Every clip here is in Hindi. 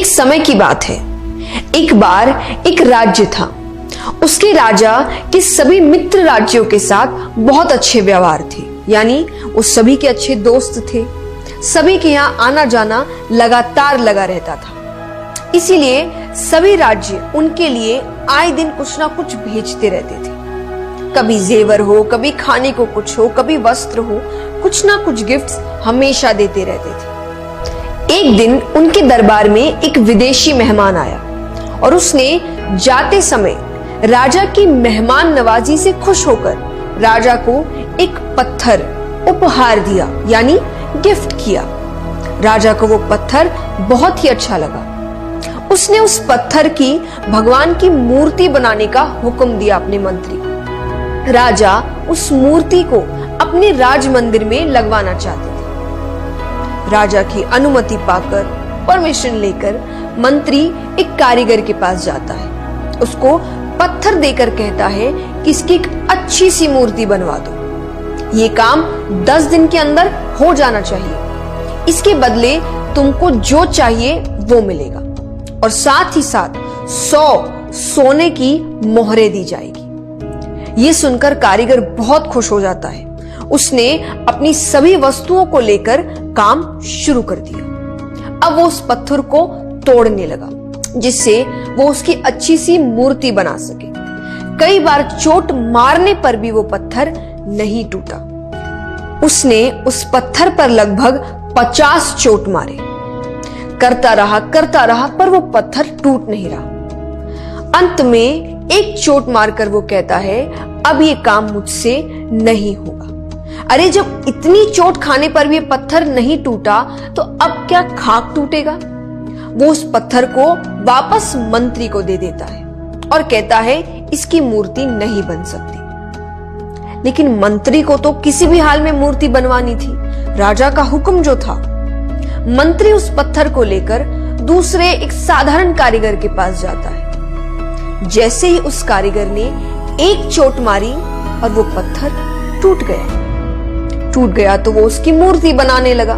समय की बात है। एक बार एक राज्य था। उसके राजा के सभी मित्र राज्यों के साथ बहुत अच्छे व्यवहार थे, यानी वो सभी के अच्छे दोस्त थे। सभी के यहाँ आना जाना लगातार लगा रहता था। इसीलिए सभी राज्य उनके लिए आए दिन कुछ ना कुछ भेजते रहते थे। कभी जेवर हो, कभी खाने को कुछ हो, कभी वस्त्र हो, कुछ ना कुछ गिफ्ट्स हमेशा देते रहते थे। एक दिन उनके दरबार में एक विदेशी मेहमान आया और उसने जाते समय राजा की मेहमान नवाजी से खुश होकर राजा को एक पत्थर उपहार दिया, यानी गिफ्ट किया। राजा को वो पत्थर बहुत ही अच्छा लगा। उसने उस पत्थर की भगवान की मूर्ति बनाने का हुक्म दिया अपने मंत्री को। राजा उस मूर्ति को अपने राज मंदिर में लगवाना चाहते थे। राजा की अनुमति पाकर, परमिशन लेकर मंत्री एक कारीगर के पास जाता है। उसको पत्थर देकर कहता है कि इसकी एक अच्छी सी मूर्ति बनवा दो। ये काम 10 दिन के अंदर हो जाना चाहिए। इसके बदले तुमको जो चाहिए वो मिलेगा और साथ ही साथ 100 सोने की मोहरें दी जाएगी। ये सुनकर कारीगर बहुत खुश हो जाता है। उसने अपनी सभी वस्तुओं को लेकर काम शुरू कर दिया। अब वो उस पत्थर को तोड़ने लगा, जिससे वो उसकी अच्छी सी मूर्ति बना सके। कई बार चोट मारने पर भी वो पत्थर नहीं टूटा। उसने उस पत्थर पर लगभग 50 चोट मारे। करता रहा पर वो पत्थर टूट नहीं रहा। अंत में एक चोट मारकर वो कहता है, अब ये काम मुझसे नहीं होगा। अरे जब इतनी चोट खाने पर भी ये पत्थर नहीं टूटा तो अब क्या खाक टूटेगा। वो उस पत्थर को वापस मंत्री को दे देता है और कहता है इसकी मूर्ति नहीं बन सकती। लेकिन मंत्री को तो किसी भी हाल में मूर्ति बनवानी थी, राजा का हुक्म जो था। मंत्री उस पत्थर को लेकर दूसरे एक साधारण कारीगर के पास जाता है। जैसे ही उस कारीगर ने एक चोट मारी और वो पत्थर टूट गया तो वो उसकी मूर्ति बनाने लगा।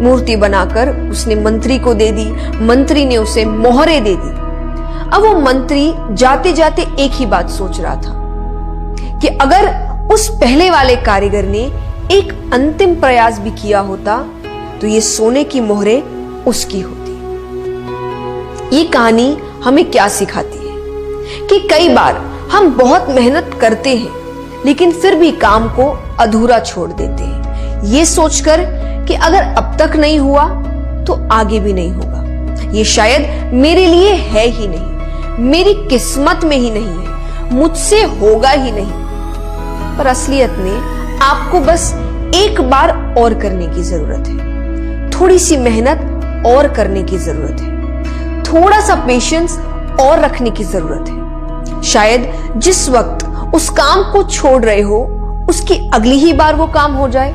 मूर्ति बनाकर उसने मंत्री को दे दी। मंत्री ने उसे मोहरें दे दी। अब वो मंत्री जाते जाते एक ही बात सोच रहा था कि अगर उस पहले वाले कारीगर ने एक अंतिम प्रयास भी किया होता तो ये सोने की मोहरें उसकी होती। ये कहानी हमें क्या सिखाती है कि कई बार हम बहुत मेहनत करते हैं लेकिन फिर भी काम को अधूरा छोड़ देते हैं, ये सोचकर कि अगर अब तक नहीं हुआ तो आगे भी नहीं होगा। ये शायद मेरे लिए है ही नहीं, मेरी किस्मत में ही नहीं है, मुझसे होगा ही नहीं। पर असलियत में आपको बस एक बार और करने की जरूरत है, थोड़ी सी मेहनत और करने की जरूरत है, थोड़ा सा पेशेंस और रखने की जरूरत है। शायद जिस वक्त उस काम को छोड़ रहे हो उसकी अगली ही बार वो काम हो जाए,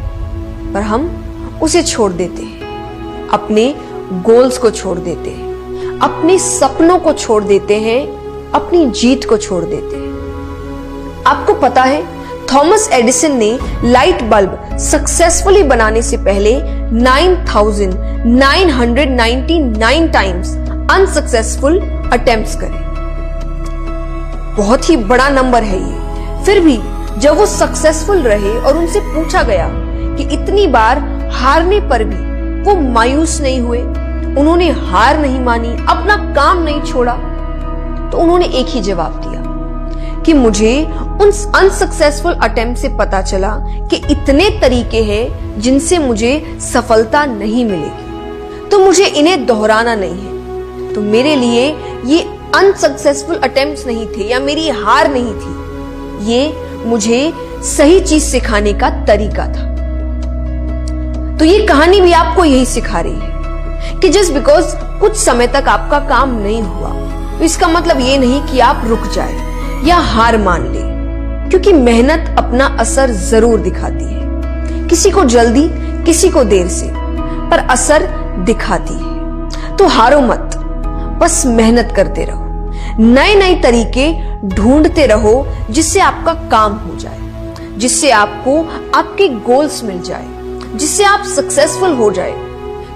पर हम उसे छोड़ देते हैं, अपने गोल्स को छोड़ देते हैं, अपने सपनों को छोड़ देते हैं, अपनी जीत को छोड़ देते हैं। आपको पता है थॉमस एडिसन ने लाइट बल्ब सक्सेसफुली बनाने से पहले 9,999 टाइम्स अनसक्सेसफुल अटेम्प्ट्स करे। बहुत ही बड़ा नंबर है ये। फिर भी जब वो सक्सेसफुल रहे और उनसे पूछा गया कि इतनी बार हारने पर भी वो मायूस नहीं हुए, उन्होंने हार नहीं मानी, अपना काम नहीं छोड़ा, तो उन्होंने एक ही जवाब दिया कि मुझे उन अनसक्सेसफुल अटेम्प्ट से पता चला कि इतने तरीके हैं जिनसे मुझे सफलता नहीं मिलेगी, तो मुझे इन्हें दोहराना नहीं है। तो मेरे लिए ये अनसक्सेसफुल अटेम्प्ट्स नहीं थे या मेरी हार नहीं थी, ये मुझे सही चीज सिखाने का तरीका था। तो ये कहानी भी आपको यही सिखा रही है कि जस्ट बिकॉज कुछ समय तक आपका काम नहीं हुआ तो इसका मतलब ये नहीं कि आप रुक जाए या हार मान ले, क्योंकि मेहनत अपना असर जरूर दिखाती है, किसी को जल्दी किसी को देर से, पर असर दिखाती है। तो हारो मत, बस मेहनत करते रहो, नए नए तरीके ढूंढते रहो जिससे आपका काम हो जाए, जिससे आपको आपके गोल्स मिल जाए, जिससे आप सक्सेसफुल हो जाए।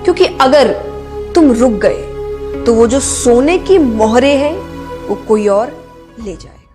क्योंकि अगर तुम रुक गए तो वो जो सोने की मोहरे हैं वो कोई और ले जाएगा।